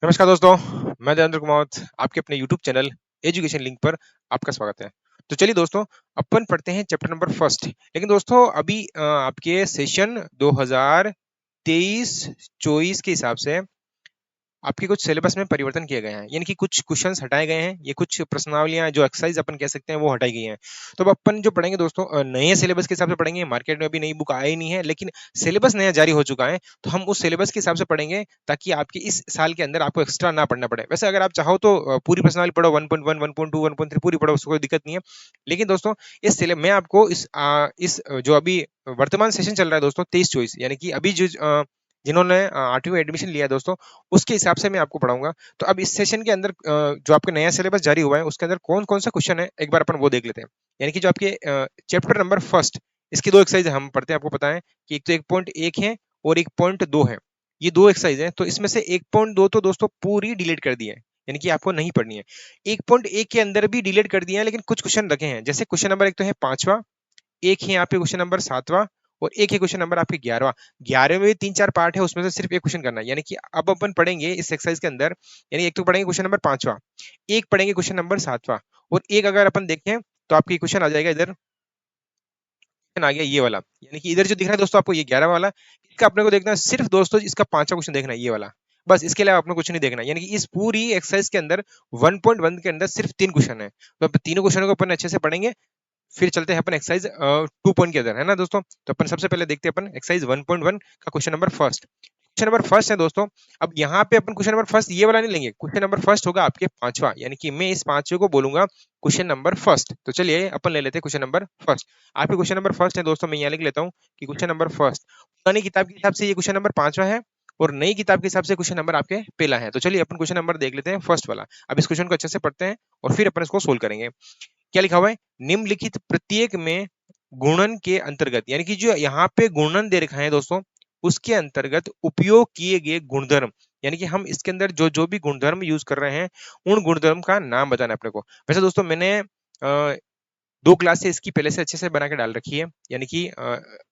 नमस्कार दोस्तों, मैं देवेंद्र कुमार आपके अपने यूट्यूब चैनल एजुकेशन लिंक पर आपका स्वागत है। तो चलिए दोस्तों, अपन पढ़ते हैं चैप्टर नंबर फर्स्ट। लेकिन दोस्तों अभी आपके सेशन 2023-24 के हिसाब से आपके कुछ सिलेबस में परिवर्तन किए गए हैं, यानी कि कुछ क्वेश्चंस हटाए गए हैं, ये कुछ प्रश्नावलियां जो एक्सरसाइज अपन कह सकते हैं वो हटाई गई हैं। तो अब अपन जो पढ़ेंगे दोस्तों नए सिलेबस के हिसाब से पढ़ेंगे। मार्केट में अभी नई बुक आई नहीं है, लेकिन सिलेबस नया जारी हो चुका है, तो हम उस सिलेबस के हिसाब से पढ़ेंगे ताकि आपकी इस साल के अंदर आपको एक्स्ट्रा ना पढ़ना पड़े। वैसे अगर आप चाहो तो पूरी प्रश्नावली पढ़ो, 1.1, 1.2, 1.3 पूरी पढ़ो, उसको कोई दिक्कत नहीं है। लेकिन दोस्तों इस सिले मैं आपको जो अभी वर्तमान सेशन चल रहा है दोस्तों 23-24, यानी कि अभी जो जिन्होंने 8वीं में एडमिशन लिया है दोस्तों, उसके हिसाब से मैं आपको पढ़ाऊंगा। तो अब इस सेशन के अंदर जो आपका नया सिलेबस जारी हुआ है उसके अंदर कौन कौन सा क्वेश्चन है एक बार अपन वो देख लेते हैं। यानी कि जो आपके चैप्टर नंबर फर्स्ट, इसकी दो एक्सरसाइज हम पढ़ते हैं। आपको पता है कि एक तो 1.1 है और 1.2 है। ये दो एक्सरसाइज है, तो इसमें से 1.2 तो दोस्तों पूरी डिलीट कर दी है, यानी कि आपको नहीं पढ़नी है। 1.1 के अंदर भी डिलीट कर दिया है, लेकिन कुछ क्वेश्चन रखे हैं। जैसे क्वेश्चन नंबर एक तो है 5वां, एक है यहाँ पे क्वेश्चन नंबर 7वां, और एक है क्वेश्चन नंबर आपके 11वां। 11वें में 3-4 पार्ट है, उसमें से सिर्फ एक क्वेश्चन करना है। यानी कि अब अपन पढ़ेंगे इस एक्सरसाइज के अंदर, यानी एक तो पढ़ेंगे क्वेश्चन नंबर 5वां, एक पढ़ेंगे क्वेश्चन नंबर 7वां, और एक अगर अपन देखें तो आपकी क्वेश्चन आ जाएगा इधर, आ गया ये वाला। यानी कि इधर जो दिख रहा है दोस्तों आपको, ये 11 वाला, इसका अपने को देखना है सिर्फ दोस्तों, इसका 5वां क्वेश्चन देखना है, ये वाला। बस इसके अलावा अपने कुछ नहीं देखना। यानी कि इस पूरी एक्सरसाइज के अंदर 1.1 के अंदर सिर्फ 3 क्वेश्चन है, तो अब तीनों क्वेश्चनों को अपन अच्छे से पढ़ेंगे। फिर चलते हैं अपन एक्सरसाइज 2 पॉइंट के अंदर, है ना दोस्तों। तो अपन सबसे पहले देखते हैं अपन एक्सरसाइज 1.1 का question number first. Question number first है दोस्तों। अब यहाँ पे अपन क्वेश्चन नंबर फर्स्ट ये वाला नहीं लेंगे, क्वेश्चन नंबर फर्स्ट होगा आपके 5वां, यानी कि मैं इस 5वें को बोलूंगा क्वेश्चन नंबर फर्स्ट। तो चलिए अपन ले लेते हैं क्वेश्चन नंबर फर्स्ट। आपके क्वेश्चन नंबर फर्स्ट है दोस्तों, मैं यहाँ लिख लेता हूँ कि क्वेश्चन नंबर फर्स्ट। पुरानी किताब के हिसाब से ये क्वेश्चन नंबर 5वां है, और नई किताब के हिसाब से क्वेश्चन नंबर आपके पहला है। तो चलिए अपन क्वेश्चन नंबर देख लेते हैं फर्स्ट वाला। अब इस क्वेश्चन को अच्छे से पढ़ते हैं और फिर अपन इसको सोल्व करेंगे। क्या लिखा हुआ है? निम्नलिखित प्रत्येक में गुणन के अंतर्गत, यानी कि जो यहाँ पे गुणन दे रखा है दोस्तों, उसके अंतर्गत उपयोग किए गए गुणधर्म, यानी कि हम इसके अंदर जो जो भी गुणधर्म यूज कर रहे हैं उन गुणधर्म का नाम बताना है अपने को। वैसे दोस्तों मैंने 2 क्लास से इसकी पहले से अच्छे से बना के डाल रखी है, यानी कि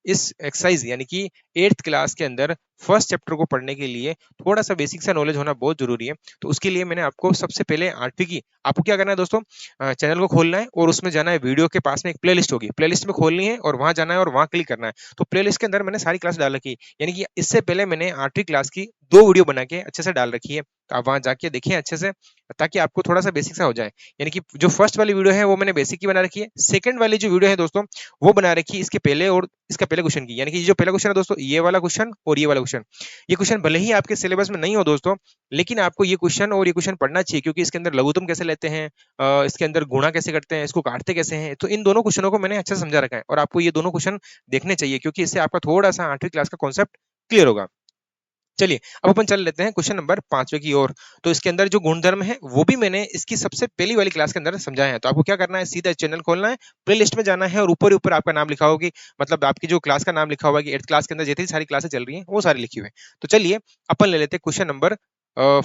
इस एक्सरसाइज यानी कि 8th क्लास के अंदर फर्स्ट चैप्टर को पढ़ने के लिए थोड़ा सा बेसिक सा नॉलेज होना बहुत जरूरी है। तो उसके लिए मैंने आपको सबसे पहले 8वीं की, आपको क्या करना है दोस्तों, चैनल को खोलना है और उसमें जाना है, वीडियो के पास में एक प्लेलिस्ट होगी, प्लेलिस्ट में खोलनी है और वहां जाना है और वहां क्लिक करना है। तो प्लेलिस्ट के अंदर मैंने सारी क्लास डाल रखी है, यानी कि इससे पहले मैंने 8वीं क्लास की 2 वीडियो बना के अच्छे से डाल रखी है। तो आप वहां जाके देखिए अच्छे से, ताकि आपको थोड़ा सा बेसिक सा हो जाए। यानी कि जो फर्स्ट वाली वीडियो है वो मैंने बेसिक की बना रखी है, सेकंड वाली जो वीडियो है दोस्तों वो बना रखी है इसके पहले और इसका पहले क्वेश्चन की। यानी कि जो पहला क्वेश्चन है दोस्तों ये वाला क्वेश्चन और ये वाला क्वेश्चन, ये क्वेश्चन भले ही आपके सिलेबस में नहीं हो दोस्तों, लेकिन आपको ये क्वेश्चन और ये क्वेश्चन पढ़ना चाहिए, क्योंकि इसके अंदर लघुत्तम कैसे लेते हैं, इसके अंदर गुणा कैसे करते हैं, इसको काटते कैसे हैं, तो इन दोनों क्वेश्चनों को मैंने अच्छे से समझा रखा है, और आपको ये दोनों क्वेश्चन देखने चाहिए, क्योंकि इससे आपका थोड़ा सा 8वीं क्लास का कॉन्सेप्ट क्लियर होगा। चलिए अब अपन चल लेते हैं क्वेश्चन नंबर 5वें की ओर। तो इसके अंदर जो गुणधर्म है वो भी मैंने इसकी सबसे पहली वाली क्लास के अंदर समझाया है। तो आपको क्या करना है, सीधा चैनल खोलना है, प्ले लिस्ट में जाना है, और ऊपर ही ऊपर आपका नाम लिखा होगी, मतलब आपकी जो क्लास का नाम लिखा हुआ है कि 8th क्लास के अंदर जितनी सारी क्लासेस चल रही हैं वो सारी लिखी हुई है। तो चलिए अपन ले लेते हैं क्वेश्चन नंबर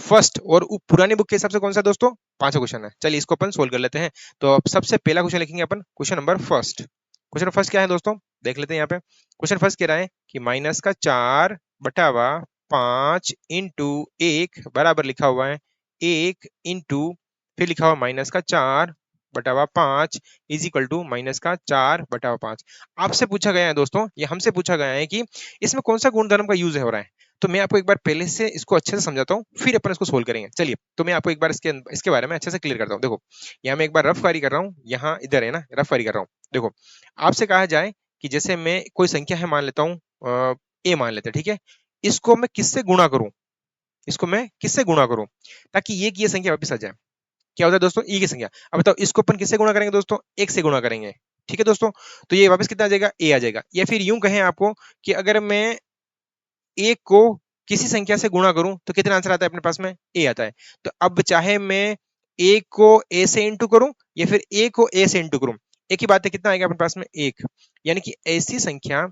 फर्स्ट, और पुरानी बुक के हिसाब से कौन सा दोस्तों, 5वां क्वेश्चन है। चलिए इसको अपन सोल्व कर लेते हैं। तो अब सबसे पहला क्वेश्चन लिखेंगे अपन, question number first. Question first क्या है दोस्तों, देख लेते हैं यहाँ पे। क्वेश्चन फर्स्ट कह रहा है कि माइनस का 4/5 इंटू 1 बराबर लिखा हुआ है 1 इंटू, फिर लिखा हुआ -4/5 इज इक्वल टू -4/5। आपसे पूछा गया है दोस्तों, ये हमसे पूछा गया है कि इसमें कौन सा गुणधर्म का यूज हो रहा है। तो मैं आपको एक बार पहले से इसको अच्छे से समझाता हूँ, फिर अपन इसको सोल्व करेंगे। चलिए तो मैं आपको एक बार इसके बारे में अच्छे से क्लियर करता हूँ। देखो यहाँ मैं एक बार रफ कारी कर रहा हूँ, यहाँ इधर है ना, रफ कारी कर रहा हूँ। देखो आपसे कहा जाए कि जैसे मैं कोई संख्या है मान लेता हूँ, ए मान लेते हैं, ठीक है। इसको मैं किससे गुणा करूं, इसको मैं किससे गुणा करूं ताकि ये की ये संख्या वापस आ जाए। क्या होता है दोस्तों, ई की संख्या। अब बताओ इसको अपन किससे गुणा करेंगे दोस्तों, एक से गुणा करेंगे, ठीक है दोस्तों। तो ये वापस कितना आ जाएगा, ए आ जाएगा। या फिर यूं कहें आपको कि अगर मैं एक को किसी संख्या से गुणा करूं तो कितना आंसर आता है अपने पास में, ए आता है। तो अब चाहे मैं ए को ए से इंटू करूं या फिर ए को ए से इंटू करूं, एक ही बात है, कितना आएगा अपने पास में, एक। यानी कि ऐसी संख्या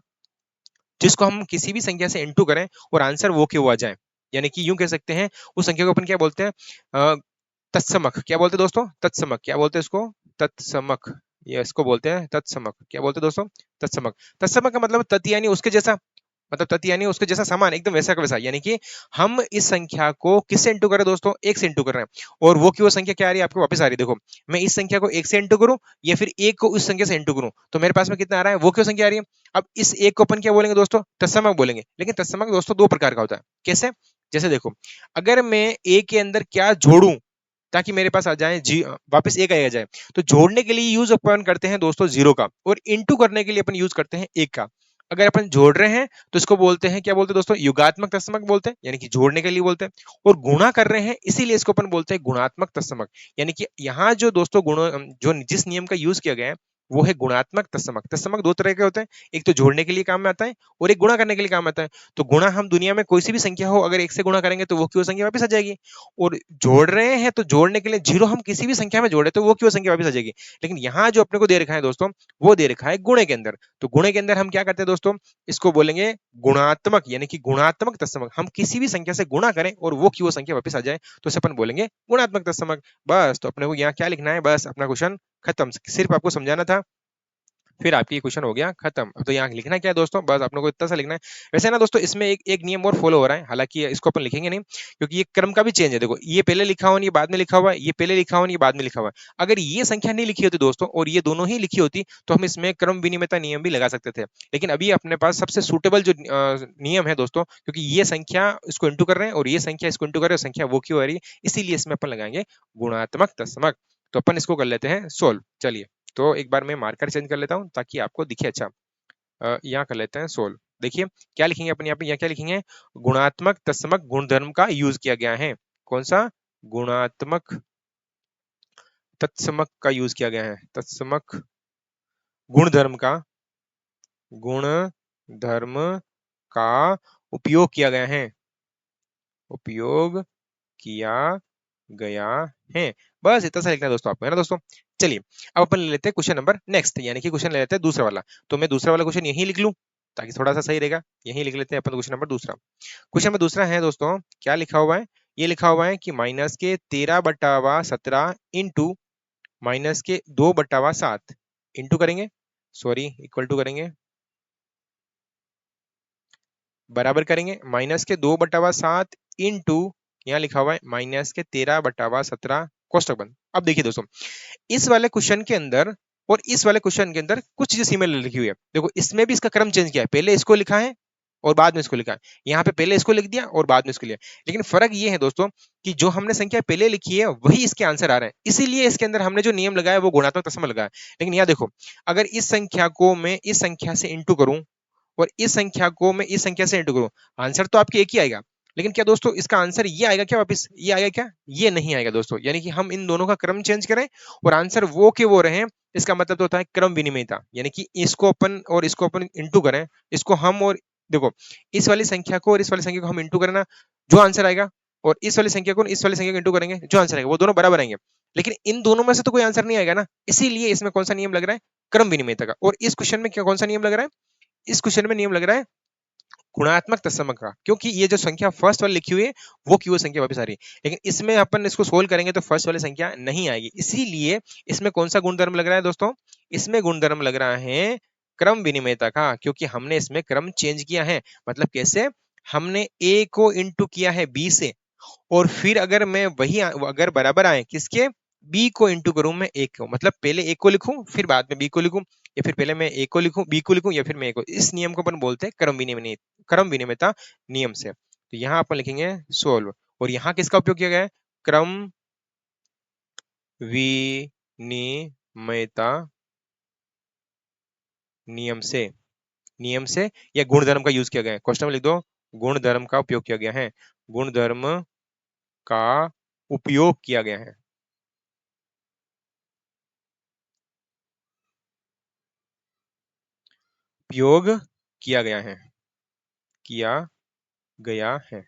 जिसको हम किसी भी संख्या से इंटू करें और आंसर वो के वो आ जाए, यानी कि यूं कह सकते हैं उस संख्या को अपन क्या बोलते हैं, तत्समक। क्या बोलते हैं दोस्तों, तत्समक। क्या बोलते हैं इसको, तत्समक। ये इसको बोलते हैं तत्समक। क्या बोलते हैं दोस्तों, तत्समक। तत्समक का मतलब तत् यानी उसके जैसा, मतलब तथ्य यानी उसके जैसा समान, एकदम वैसा का वैसा, यानी कि हम इस संख्या को किससे इंटू कर रहे हैं दोस्तों, एक से इंटू कर रहे हैं, और वो की वो संख्या क्या आ रही है आपको वापस आ रही है। देखो मैं इस संख्या को एक से इंटू करूं या फिर एक को उस संख्या से इंटू करूं, तो मेरे पास में कितना आ रहा है, वो क्यों संख्या आ रही है। अब इस एक को अपन क्या बोलेंगे दोस्तों, तत्समक बोलेंगे, लेकिन तत्समक दोस्तों दो प्रकार का होता है। कैसे, जैसे देखो अगर मैं ए के अंदर क्या जोड़ूं ताकि मेरे पास आ जाए जी, वापस एक आ जाए, तो जोड़ने के लिए यूज अपन करते हैं दोस्तों जीरो का, और इंटू करने के लिए अपन यूज करते हैं एक का। अगर अपन जोड़ रहे हैं तो इसको बोलते हैं, क्या बोलते हैं दोस्तों, युगात्मक तत्समक बोलते हैं, यानी कि जोड़ने के लिए बोलते हैं। और गुणा कर रहे हैं इसीलिए इसको अपन बोलते हैं गुणात्मक तत्समक। यानी कि यहाँ जो दोस्तों गुण, जो जिस नियम का यूज किया गया है वो है गुणात्मक तत्समक। तत्समक दो तरह के होते हैं, एक तो जोड़ने के लिए काम में आता है और एक गुणा करने के लिए काम में आता है। तो गुणा हम दुनिया में कोई सी भी संख्या हो अगर एक से गुणा करेंगे तो वो की वो संख्या वापस आ जाएगी, और जोड़ रहे हैं तो जोड़ने के लिए जीरो हम किसी भी संख्या में जोड़े तो वो की वो संख्या वापस आ जाएगी। लेकिन यहाँ जो अपने को दे रखा है दोस्तों, वो दे रखा है गुणे के अंदर। तो गुणे के अंदर हम क्या करते हैं दोस्तों, इसको बोलेंगे गुणात्मक, यानी कि गुणात्मक तत्समक। हम किसी भी संख्या से गुणा करें और वो की वो संख्या वापस आ जाए तो उसे अपन बोलेंगे गुणात्मक तत्समक। बस तो अपने को यहाँ क्या लिखना है, बस अपना क्वेश्चन खत्म, सिर्फ आपको समझाना था, फिर आपकी क्वेश्चन हो गया खत्म। अब तो यहाँ लिखना क्या है दोस्तों, बस आप लोगों को इतना सा लिखना है। वैसे ना दोस्तों इसमें एक एक नियम और फॉलो हो रहा है, हालांकि इसको अपन लिखेंगे नहीं क्योंकि ये क्रम का भी चेंज है। देखो ये पहले लिखा हुआ, ये बाद में लिखा हुआ है, ये पहले लिखा हुआ, ये बाद में लिखा हुआ है। अगर ये संख्या नहीं लिखी होती दोस्तों और ये दोनों ही लिखी होती तो हम इसमें क्रम विनिमयता नियम भी लगा सकते थे। लेकिन अभी अपने पास सबसे सुटेबल जो नियम है दोस्तों, क्योंकि ये संख्या इसको इंटू कर रहे हैं और ये संख्या इसको इंटू कर रहे हैं, संख्या वो क्यों आ रही है, इसीलिए इसमें अपन लगाएंगे गुणात्मक तत्समक। तो अपन इसको कर लेते हैं सोल्व। चलिए तो एक बार मैं मार्कर चेंज कर लेता हूं ताकि आपको दिखे अच्छा। यहाँ कर लेते हैं सोल्व। देखिए क्या लिखेंगे अपन यहाँ पे, यहाँ क्या लिखेंगे, गुणात्मक तत्समक गुणधर्म का यूज किया गया है। कौन सा, गुणात्मक तत्समक का यूज किया गया है, तत्समक गुणधर्म का, गुण धर्म का उपयोग किया गया है, उपयोग किया गया है। बस इतना सा लिखना है दोस्तों आपको, है ना दोस्तों। चलिए अब अपन ले लेते हैं क्वेश्चन नंबर नेक्स्ट, यानी कि क्वेश्चन ले लेते हैं दूसरा वाला। तो मैं दूसरा वाला क्वेश्चन यहीं लिख लूं ताकि थोड़ा सा सही रहेगा, यहीं लिख लेते हैं अपन क्वेश्चन नंबर दूसरा। क्वेश्चन नंबर दूसरा है दोस्तों, क्या लिखा हुआ है, ये लिखा हुआ है कि माइनस के 13/17 इंटू माइनस के 2/7 इंटू करेंगे, सॉरी इक्वल टू करेंगे, बराबर करेंगे माइनस के 2/7 इंटू, यहाँ लिखा हुआ है माइनस के 13/17 कोष्टक बंद। अब देखिए दोस्तों इस वाले क्वेश्चन के अंदर और इस वाले क्वेश्चन के अंदर कुछ चीजें सिमिलर लिखी हुई है। देखो इसमें भी इसका क्रम चेंज किया है, पहले इसको लिखा है और बाद में इसको लिखा है, यहाँ पे पहले इसको लिख दिया और बाद में इसको लिया। लेकिन फर्क ये है दोस्तों कि जो हमने संख्या पहले लिखी है वही इसके आंसर आ रहे हैं, इसीलिए इसके अंदर हमने जो नियम लगाया वो गुणात्मक तत्समक लगाया। लेकिन यहाँ देखो अगर इस संख्या को मैं इस संख्या से इंटू करूं और इस संख्या को मैं इस संख्या से इंटू करूं, आंसर तो आपके एक ही आएगा। लेकिन क्या दोस्तों इसका आंसर ये आएगा क्या वापस, ये आएगा क्या, ये नहीं आएगा दोस्तों। यानी कि हम इन दोनों का क्रम चेंज करें और आंसर वो के वो रहे, इसका मतलब तो होता है क्रम विनिमयता। यानी कि इसको अपन और इसको अपन इंटू करें, इसको हम और देखो इस वाली संख्या को और इस वाली संख्या को हम इंटू करें ना, जो आंसर आएगा, और इस वाली संख्या को इस वाली संख्या को इंटू करेंगे जो आंसर आएगा वो दोनों बराबर आएंगे। लेकिन इन दोनों में से तो कोई आंसर नहीं आएगा ना, इसीलिए इसमें कौन सा नियम लग रहा है, क्रम विनिमयता का। और इस क्वेश्चन में क्या कौन सा नियम लग रहा है, इस क्वेश्चन में नियम लग रहा है गुणात्मक तत्समक का, क्योंकि ये जो संख्या फर्स्ट वाली लिखी हुई है वो की वो संख्या वापस आ रही है। लेकिन इसमें अपन इसको सोल्व करेंगे तो फर्स्ट वाली संख्या नहीं आएगी, इसीलिए इसमें कौन सा गुणधर्म लग रहा है दोस्तों, इसमें गुणधर्म लग रहा है क्रम विनिमयता का, क्योंकि हमने इसमें क्रम चेंज किया है। मतलब कैसे, हमने ए को इंटू किया है बी से, और फिर अगर मैं वही अगर बराबर आए किसके, बी को इंटू करूं मैं ए को, मतलब पहले ए को लिखूं फिर बाद में बी को लिखूं, या फिर पहले मैं ए को लिखूं बी को लिखूं या फिर मैं ए को, इस नियम को अपन बोलते हैं क्रम विनिमयता नियम से। तो यहाँ अपन लिखेंगे सोल्व, और यहाँ किसका उपयोग किया गया है, क्रम विनिमयता नियम से, नियम से या गुणधर्म का यूज किया गया है, क्वेश्चन में लिख दो गुणधर्म का उपयोग किया गया है, गुणधर्म का उपयोग किया गया है, उपयोग किया गया है, किया गया है।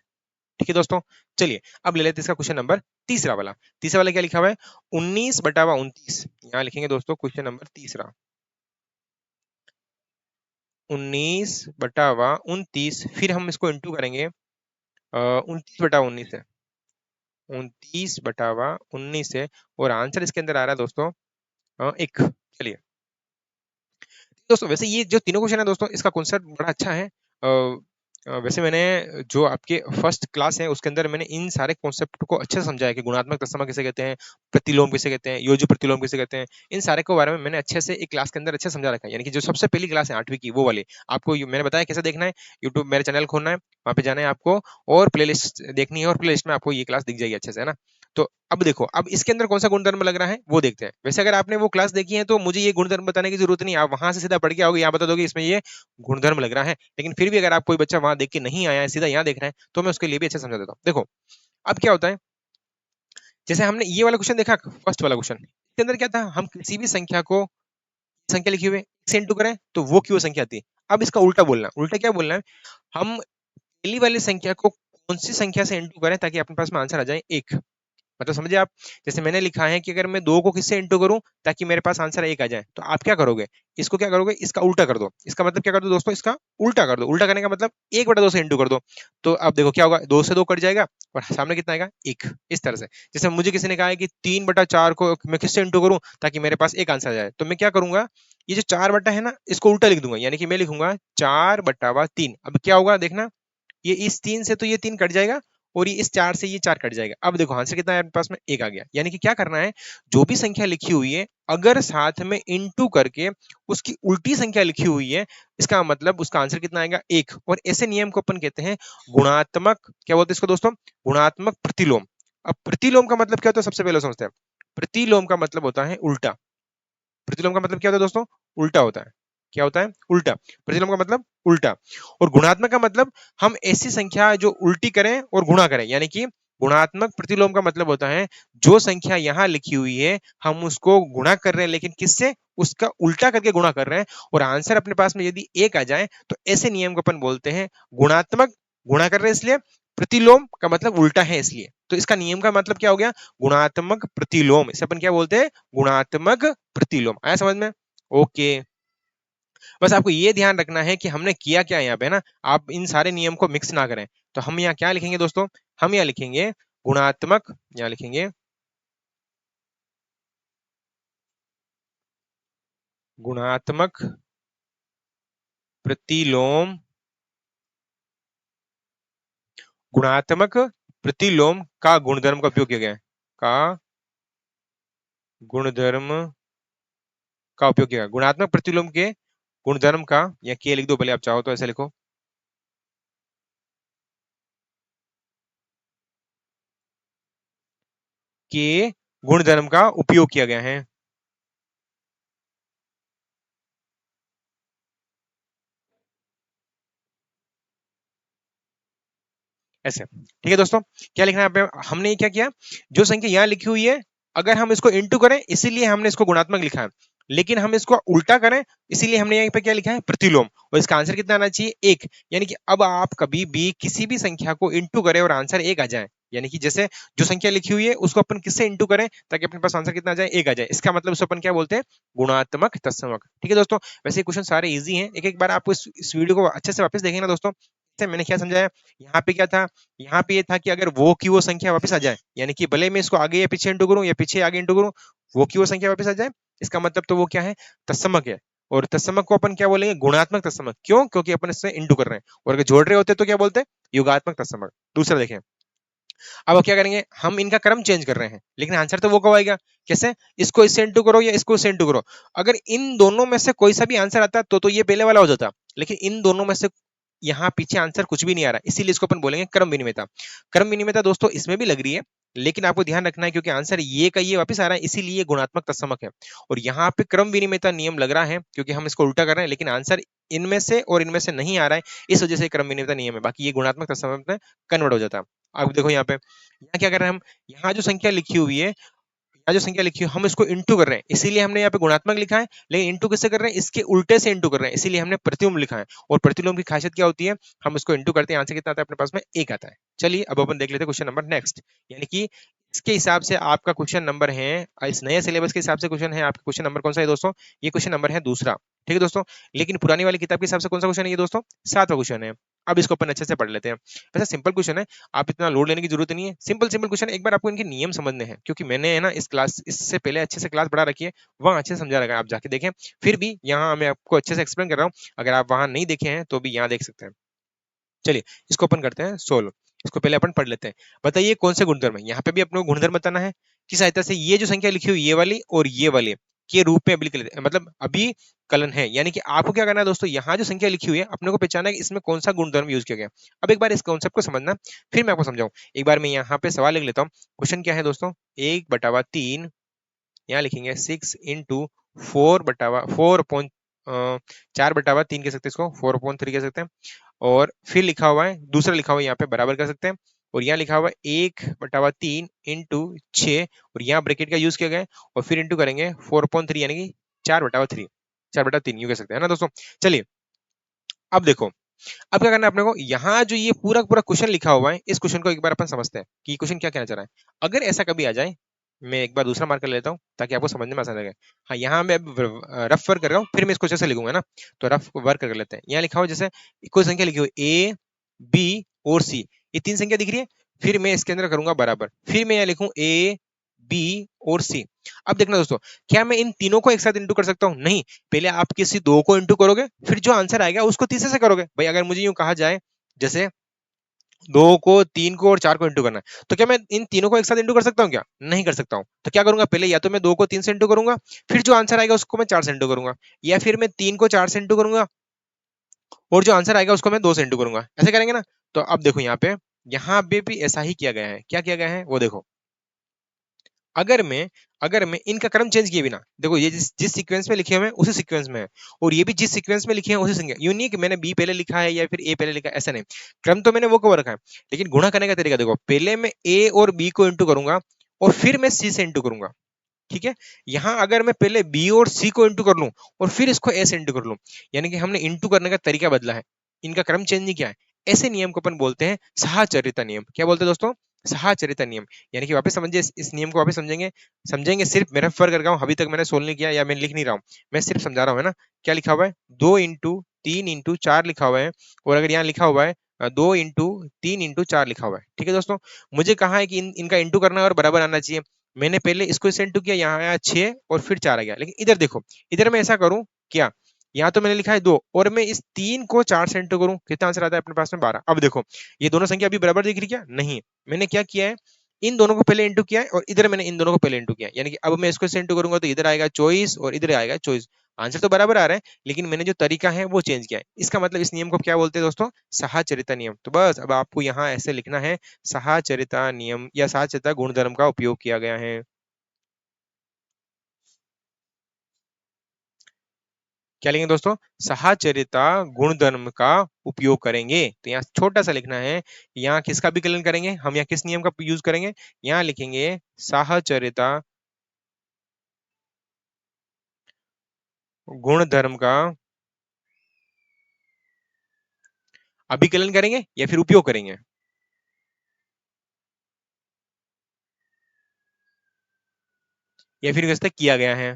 ठीक है दोस्तों। चलिए अब ले लेते हैं इसका क्वेश्चन नंबर तीसरा वाला। तीसरा वाला क्या लिखा हुआ है, 19/29, यहाँ लिखेंगे दोस्तों क्वेश्चन नंबर तीसरा, 19/29, फिर हम इसको इंटू करेंगे 29/19 है, 29/19 है, और आंसर इसके अंदर आ रहा है दोस्तों एक। चलिए दोस्तों वैसे ये जो तीनों क्वेश्चन है दोस्तों इसका कॉन्सेप्ट बड़ा अच्छा है, वैसे मैंने जो आपके फर्स्ट क्लास है उसके अंदर मैंने इन सारे कॉन्सेप्ट को अच्छे से समझाया कि गुणात्मक तत्सम किसे कहते हैं, प्रतिलोम किसे कहते हैं, योज्य प्रतिलोम किसे कहते हैं। इन सारे के बारे में मैंने अच्छे से एक क्लास के अंदर अच्छे से समझा रखा है, यानी कि जो सबसे पहली क्लास है 8वीं की वो वाली। आपको मैंने बताया कैसे देखना है, यूट्यूब मेरे चैनल खोलना है, वहाँ पे जाना है आपको और प्लेलिस्ट देखनी है, और प्लेलिस्ट में आपको ये क्लास दिख जाएगी अच्छे से, है ना। तो अब देखो, अब इसके अंदर कौन सा गुणधर्म लग रहा है वो देखते हैं। वैसे अगर आपने वो क्लास देखी है तो मुझे ये गुणधर्म बताने की जरूरत नहीं, आप वहां से सीधा पढ़ के आओगे, यहाँ बता दोगे इसमें ये गुणधर्म लग रहा है। लेकिन फिर भी अगर आप कोई बच्चा वहां देख के नहीं आया है, सीधा यहाँ देख रहा है, तो मैं उसके लिए भी अच्छे समझा देता हूँ। देखो अब क्या होता है, जैसे हमने ये वाला क्वेश्चन देखा, फर्स्ट वाला क्वेश्चन, इसके अंदर क्या था, हम किसी भी संख्या को, संख्या लिखी हुई है, एक से इंटू करें तो वो की वो संख्या आती है। अब इसका उल्टा बोलना, उल्टा क्या बोलना है, हम पहली वाली संख्या को कौन सी संख्या से इंटू करें ताकि अपने पास में आंसर आ जाए एक। मतलब समझे आप, जैसे मैंने लिखा है कि अगर मैं दो को किससे इंटू करूं ताकि मेरे पास आंसर एक आ जाए, तो आप क्या करोगे, इसको क्या करोगे, इसका उल्टा कर दो। इसका मतलब क्या कर दो दोस्तों, इसका उल्टा कर दो। उल्टा करने का मतलब 1/2 से इंटू कर दो। तो अब देखो क्या होगा, 2 से 2 कट जाएगा और सामने कितना आएगा, एक। इस तरह से, जैसे मुझे किसी ने कहा है कि 3/4 को मैं किससे इंटू करूं ताकि मेरे पास एक आंसर आ जाए, तो मैं क्या करूंगा, ये जो 4 बटा है ना, इसको उल्टा लिख दूंगा, यानी कि मैं लिखूंगा 4/3। अब क्या होगा देखना, ये इस 3 से तो ये 3 कट जाएगा और ये इस 4 से ये 4 कट जाएगा। अब देखो आंसर कितना है आपके पास में, एक आ गया। यानी कि क्या करना है, जो भी संख्या लिखी हुई है अगर साथ में इनटू करके उसकी उल्टी संख्या लिखी हुई है, इसका मतलब उसका आंसर कितना आएगा, एक। और ऐसे नियम को अपन कहते हैं गुणात्मक, क्या बोलते हैं इसको दोस्तों, गुणात्मक प्रतिलोम। अब प्रतिलोम का मतलब क्या होता है, सबसे पहले समझते हैं। प्रतिलोम का मतलब होता है उल्टा। प्रतिलोम का मतलब क्या होता है दोस्तों, उल्टा होता है। क्या होता है, उल्टा। प्रतिलोम का मतलब उल्टा। और गुणात्मक का मतलब हम ऐसी संख्या जो उल्टी करें और गुणा करें, यानी कि गुणात्मक प्रतिलोम का मतलब होता है जो संख्या यहां लिखी हुई है हम उसको गुणा कर रहे हैं, लेकिन किससे, उसका उल्टा करके गुणा कर रहे हैं, और आंसर अपने पास में यदि एक आ जाए तो ऐसे नियम को अपन बोलते हैं गुणात्मक। गुणा कर रहे हैं इसलिए, प्रतिलोम का मतलब उल्टा है इसलिए, तो इसका नियम का मतलब क्या हो गया, गुणात्मक प्रतिलोम। इसे अपन क्या बोलते हैं, गुणात्मक प्रतिलोम। आया समझ में, ओके। बस आपको ये ध्यान रखना है कि हमने किया क्या यहाँ पे, है ना। आप इन सारे नियम को मिक्स ना करें। तो हम यहाँ क्या लिखेंगे दोस्तों, हम यहाँ लिखेंगे गुणात्मक, यहाँ लिखेंगे गुणात्मक प्रतिलोम। गुणात्मक प्रतिलोम का गुणधर्म का उपयोग किया गया है, का गुणधर्म का उपयोग किया गया। गुणात्मक प्रतिलोम के गुणधर्म का, या के लिख दो भले आप चाहो तो ऐसे लिखो, के गुणधर्म का उपयोग किया गया है। ऐसे ठीक है दोस्तों। क्या लिखना है यहाँ पे, हमने क्या किया, जो संख्या यहाँ लिखी हुई है अगर हम इसको इंटू करें इसीलिए हमने इसको गुणात्मक लिखा है, लेकिन हम इसको उल्टा करें इसीलिए हमने यहाँ पे क्या लिखा है, प्रतिलोम। और इसका आंसर कितना आना चाहिए, एक। यानी कि अब आप कभी भी किसी भी संख्या को इंटू करें और आंसर एक आ जाए, यानी कि जैसे जो संख्या लिखी हुई है उसको अपन किससे इंटू करें ताकि अपने पास आंसर कितना आ जाए, एक आ जाए, इसका मतलब उसको अपन क्या बोलते हैं, गुणात्मक तत्समक। ठीक है दोस्तों, वैसे क्वेश्चन सारे इजी हैं, एक एक बार आपको इस वीडियो को अच्छे से वापस देखेंगे ना दोस्तों, से मैंने क्या समझाया, यहाँ पे क्या था, यहाँ पे ये था कि अगर वो की वो संख्या वापस आ जाए, यानी कि भले मैं इसको आगे या पीछे इंटू करूं या पीछे आगे इंटू करूं, वो की वो संख्या वापस आ जाए, इसका मतलब तो वो क्या है, तत्समक है। और तत्समक को अपन क्या बोलेंगे, गुणात्मक तत्समक। क्यों, क्योंकि अपन इससे इंटू कर रहे हैं, और अगर जोड़ रहे होते तो क्या बोलते हैं, युगात्मक तत्समक। दूसरा देखें, अब क्या करेंगे, हम इनका क्रम चेंज कर रहे हैं लेकिन आंसर तो वो कब आएगा, कैसे, इसको इससे इंटू करो या इसको इससे इंटू करो, अगर इन दोनों में से कोई सा भी आंसर आता तो ये पहले वाला हो जाता, लेकिन इन दोनों में से यहाँ पीछे आंसर कुछ भी नहीं आ रहा, इसीलिए इसको अपन बोलेंगे क्रम विनिमेयता। क्रम विनिमेयता दोस्तों इसमें भी लग रही है, लेकिन आपको ध्यान रखना है क्योंकि आंसर ये का ये वापस आ रहा है, इसीलिए गुणात्मक तत्समक है। और यहाँ पे क्रम विनिमेयता नियम लग रहा है क्योंकि हम इसको उल्टा कर रहे हैं, लेकिन आंसर इनमें से और इनमें से नहीं आ रहा है, इस वजह से क्रम विनिमेयता नियम है, बाकी ये गुणात्मक तत्समक में कन्वर्ट हो जाता है। अब देखो यहाँ पे, यहाँ क्या कर रहे हैं हम, यहाँ जो संख्या लिखी हुई है, यहाँ जो संख्या लिखी है हम इसको इंटू कर रहे हैं, इसीलिए हमने यहाँ पे गुणात्मक लिखा है, लेकिन इंटू किससे कर रहे हैं, इसके उल्टे से इंटू कर रहे हैं, इसीलिए हमने प्रतिलोम लिखा है। और प्रतिलोम की खासियत क्या होती है, हम इसको इंटू करते हैं, आंसर कितना आता है अपने पास में, एक आता है। चलिए अब अपन देख लेते हैं क्वेश्चन नंबर नेक्स्ट, यानी कि इसके हिसाब से आपका क्वेश्चन नंबर है, इस नए सिलेबस के हिसाब से क्वेश्चन है आपका, क्वेश्चन नंबर कौन सा है दोस्तों, ये क्वेश्चन नंबर है दूसरा। ठीक है दोस्तों, लेकिन पुरानी वाली किताब के हिसाब से कौन सा क्वेश्चन है ये दोस्तों, 7वां क्वेश्चन है। अब इसको अपन अच्छे से पढ़ लेते हैं। वैसे सिंपल क्वेश्चन है, आप इतना लोड लेने की जरूरत नहीं है, सिंपल सिंपल क्वेश्चन, एक बार आपको इनके नियम समझने हैं क्योंकि मैंने है ना इस क्लास, इससे पहले अच्छे से क्लास बढ़ा रखी है, वहाँ अच्छे से समझा रखा है, आप जाके देखें। फिर भी यहाँ मैं आपको अच्छे से एक्सप्लेन कर रहा हूँ, अगर आप वहाँ नहीं देखे हैं तो भी यहाँ देख सकते हैं। चलिए इसको अपन करते हैं सोल्व। इसको पहले अपन पढ़ लेते हैं। बताइए कौन से गुणधर्म है, यहाँ पे भी अपने को गुणधर्म बताना है की सहायता से ये जो संख्या लिखी हुई ये वाली और ये वाली के रूप में अभी मतलब अभी कलन है। यानी कि आपको क्या करना है दोस्तों, यहाँ जो संख्या लिखी हुई है अपने को पहचाना है कि इसमें कौन सा गुणधर्म यूज किया गया। अब एक बार इस कॉन्सेप्ट को समझना, फिर मैं आपको समझाऊं। एक बार मैं यहाँ पे सवाल लिख लेता हूँ। क्वेश्चन क्या है दोस्तों, 1/3, यहाँ लिखेंगे 4/3 कह सकते हैं, इसको 4/3 कह सकते हैं। और फिर लिखा हुआ है, दूसरा लिखा हुआ है यहाँ पे बराबर कर सकते हैं। और यहाँ लिखा हुआ है 1/3 इंटू 6, और यहाँ ब्रैकेट का यूज किया गया है। और फिर इंटू करेंगे 4/3 यानी कि 4/3, 4/3 यूं कह सकते हैं ना दोस्तों। चलिए अब देखो, अब क्या करना है अपने को, यहाँ जो ये पूरा पूरा क्वेश्चन लिखा हुआ है इस क्वेश्चन को एक बार अपन समझते हैं कि क्वेश्चन क्या कहना चाह रहा है। अगर ऐसा कभी आ जाए, मैं एक बार दूसरा मार्कर लेता हूँ ताकि आपको समझने में आसान लगे। हाँ, यहाँ मैं रफ वर्क कर रहा हूँ, फिर मैं इसको जैसे लिखूंगा ना, तो रफ वर्क कर लेते हैं। यहाँ लिखा हुआ जैसे कोई संख्या लिखी हुई ए बी और सी, ये तीन संख्या दिख रही है। फिर मैं इसके अंदर करूंगा बराबर, फिर मैं यहाँ लिखूं ए बी और सी। अब देखना दोस्तों, क्या मैं इन तीनों को एक साथ इंटू कर सकता हूँ? नहीं, पहले आप किसी दो को इंटू करोगे, फिर जो आंसर आएगा उसको तीसरे से करोगे। भाई अगर मुझे यूं कहा जाए जैसे दो को, तीन को और चार को इंटू करना है, तो क्या मैं इन तीनों को एक साथ इंटू कर सकता हूँ? क्या नहीं कर सकता हूँ। तो क्या करूंगा, पहले या तो मैं दो को तीन से इंटू करूंगा, फिर जो आंसर आएगा उसको मैं चार से इंटू करूंगा, या फिर मैं तीन को चार से इंटू करूंगा और जो आंसर आएगा उसको मैं दो से इंटू करूंगा। ऐसे करेंगे ना। तो अब देखो यहाँ पे भी ऐसा ही किया गया है। क्या किया गया है वो देखो। अगर मैं इनका क्रम चेंज किए बिना, देखो ये जिस जिस सीक्वेंस में लिखे हुए हैं उसी सीक्वेंस में है, और ये भी जिस सीक्वेंस में लिखे हैं उसी सीक्वेंस, यूनिक मैंने बी पहले लिखा है या फिर ए पहले लिखा है, ऐसा नहीं। क्रम तो मैंने वो कवर रखा है, लेकिन गुणा करने का तरीका देखो, पहले मैं ए और बी को इंटू करूंगा और फिर मैं सी से इंटू करूंगा। ठीक है, यहाँ अगर मैं पहले बी और सी को इंटू कर लूं और फिर इसको ए से इंटू कर लूं, यानी कि हमने इंटू करने का तरीका बदला है, इनका क्रम चेंज नहीं किया है। ऐसे नियम को अपन बोलते हैं साहचर्यता नियम। क्या बोलते हैं दोस्तों? साहचर्यता नियम। यानी कि वापस समझिए, इस नियम को वापस समझेंगे। समझेंगे सिर्फ मैं रेफर कर रहा हूँ, अभी तक मैंने सोल्व नहीं किया या मैं लिख नहीं रहा हूँ, मैं सिर्फ समझा रहा हूँ, है ना। क्या लिखा हुआ है, 2 इंटू 3 इंटू 4 लिखा हुआ है, और अगर यहाँ लिखा हुआ है 2 इंटू 3 इंटू 4 लिखा हुआ है। ठीक है दोस्तों, मुझे कहा है कि इनका इंटू करना है और बराबर आना चाहिए। मैंने पहले इसको इससे इंटू किया, यहाँ आया 6 और फिर 4 आ गया। लेकिन इधर देखो, इधर मैं ऐसा करूं क्या, यहाँ तो मैंने लिखा है 2 और मैं इस 3 को 4 से इंटू करूं, कितना आंसर आता है अपने पास में 12। अब देखो ये दोनों संख्या अभी बराबर दिख रही क्या? नहीं, मैंने क्या किया है, इन दोनों को पहले इंटू किया है और इधर मैंने इन दोनों को पहले इंटू किया है। यानी कि अब मैं इसको इससे इंटू करूंगा तो इधर आएगा 24 और इधर आएगा 24। आंसर तो बराबर आ रहा है, लेकिन मैंने जो तरीका है वो चेंज किया है। इसका मतलब इस नियम को क्या बोलते हैं दोस्तों? साहचर्यता नियम। तो बस अब आपको यहाँ ऐसे लिखना है, साहचर्यता नियम या साहचर्यता गुणधर्म का उपयोग किया गया है। क्या लिखेंगे दोस्तों? साहचर्यता गुणधर्म का उपयोग करेंगे। तो यहाँ छोटा सा लिखना है, यहाँ किसका विकलन करेंगे हम, यहाँ किस नियम का यूज करेंगे, यहाँ लिखेंगे साहचर्यता गुणधर्म का अभिकलन करेंगे या फिर उपयोग करेंगे। या फिर व्यवस्था किया गया है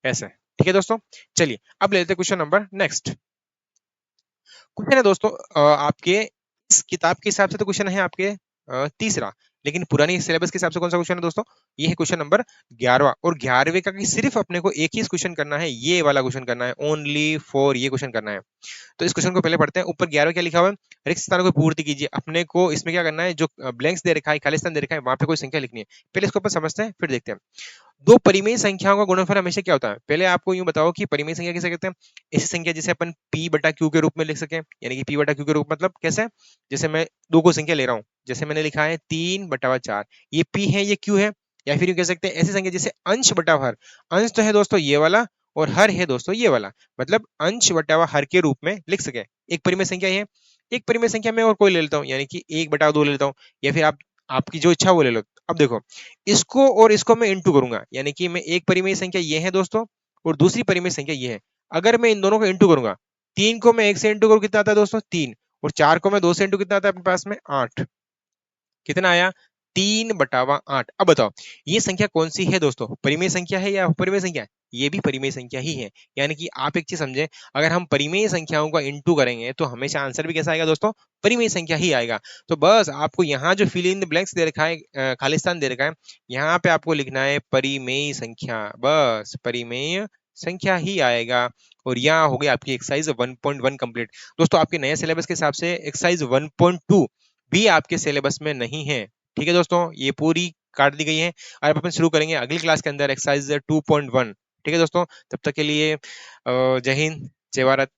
ऐसे। ठीक है दोस्तों, चलिए अब लेते हैं क्वेश्चन नंबर नेक्स्ट। क्वेश्चन है दोस्तों आपके इस किताब के हिसाब से तो क्वेश्चन है आपके तीसरा, लेकिन पुरानी सिलेबस के हिसाब से कौन सा क्वेश्चन है दोस्तों? ये है क्वेश्चन नंबर 11वां, और 11वें का कि सिर्फ अपने को एक ही क्वेश्चन करना है, ये वाला क्वेश्चन करना है, ओनली फॉर ये क्वेश्चन करना है। तो इस क्वेश्चन को पहले पढ़ते हैं। ऊपर 11 क्या लिखा हुआ है, रिक्त स्थानों को पूर्ति कीजिए। अपने को इसमें क्या करना है, जो ब्लैंक्स दे रखा है, खालिस्तान दे रखा है, वहां पे कोई संख्या लिखनी है। पहले इसको अपन समझते हैं फिर देखते हैं। दो परिमेय संख्याओं का गुणनफल हमेशा क्या होता है? पहले आपको यूं बताओ कि परिमेय संख्या किसे कहते हैं। ऐसी संख्या जिसे अपन p बटा q के रूप में लिख सकें, यानी कि p बटा q के रूप मतलब कैसे, जैसे मैं दो को संख्या ले रहा हूं, जैसे मैंने लिखा है 3/4, ये p है ये q है। या फिर यूं कह सकते हैं ऐसी संख्या जिसे अंश बटा हर, अंश तो है दोस्तों ये वाला और हर है दोस्तों ये वाला, मतलब अंश बटा हर के रूप में लिख सके। एक परिमेय संख्या है। एक परिमेय संख्या में और कोई ले लेता हूँ, यानी कि 1/2 ले लेता हूँ, या फिर आप आपकी जो इच्छा वो ले लो। अब देखो, इसको और इसको मैं इंटू करूंगा, यानी कि मैं एक परिमेय संख्या ये है दोस्तों और दूसरी परिमेय संख्या ये है। अगर मैं इन दोनों को इंटू करूंगा, 3 को मैं 1 से इंटू करूँ कितना आता है दोस्तों? 3। और 4 को मैं 2 से इंटू कितना आता है अपने पास में? 8। कितना आया? 3/8। अब बताओ ये संख्या कौन सी है दोस्तों, परिमेय संख्या है या अपरिमेय संख्या है? ये भी परिमेय संख्या ही है। यानी कि आप एक चीज समझे, अगर हम परिमेय संख्याओं का इंटू करेंगे तो हमेशा आंसर भी कैसा आएगा दोस्तों? परिमेय संख्या ही आएगा। तो बस आपको यहाँ जो फिल इन द ब्लैंक्स दे रखा है, खालिस्तान दे रखा है, यहाँ पे आपको लिखना है परिमेय संख्या, बस परिमेय संख्या ही आएगा। और यहाँ हो गई आपकी एक्सरसाइज 1.1 कंप्लीट। दोस्तों आपके नए सिलेबस के हिसाब से एक्सरसाइज 1.2 भी आपके सिलेबस में नहीं है। ठीक है दोस्तों, ये पूरी काट दी गई है। अब अपन शुरू करेंगे अगली क्लास के अंदर एक्सरसाइज 2.1। ठीक है दोस्तों, तब तक के लिए जय हिंद, जय भारत।